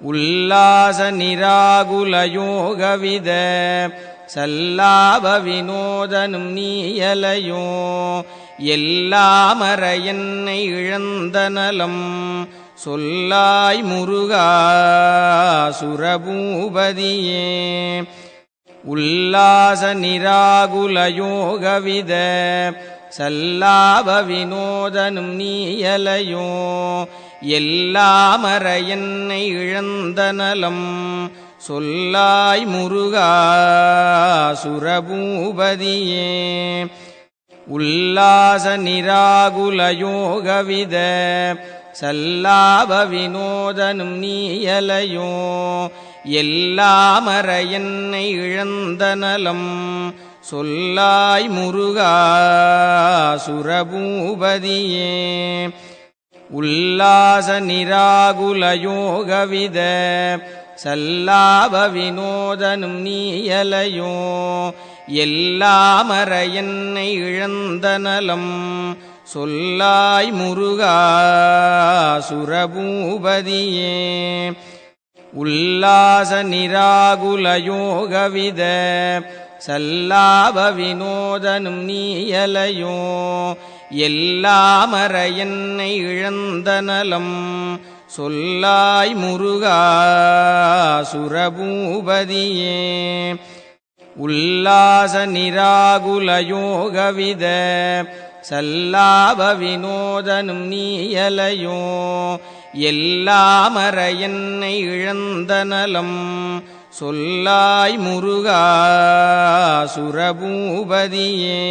உல்லாச நிராகுல யோகவித சல்லாப வினோதனும் நீயலையோ எல்லாமற என்னை இழந்த நலம் சொல்லாய் முருகா சுரபூபதியே. உல்லாச நிராகுல யோகவித சல்லாப வினோதனும் நீயலையோ எல்லாமற என்னை இழந்த நலம் சொல்லாய் முருகா சுரபூபதியே. உல்லாச நிராகுல யோகவித சல்லாப வினோதனும் நீயலையோ எல்லாமற என்னை இழந்த நலம் சொல்லாய் முருகா சுரபூபதியே. உல்லாச நிராகுல யோகவித சல்லாப வினோதனும் நீயலையோ எல்லாமற என்னை இழந்த நலம் சொல்லாய் முருகா சுரபூபதியே. உல்லாச நிராகுல யோகவித சல்லாப வினோதனும் நீயலையோ எல்லாமற என்னை இழந்த நலம் சொல்லாய் முருகா சுரபூபதியே. உல்லாச நிராகுல யோகவித சல்லாப வினோதனும் நீயலையோ எல்லாமற என்னை இழந்த நலம் சொல்லாய் முருகா சுரபூபதியே.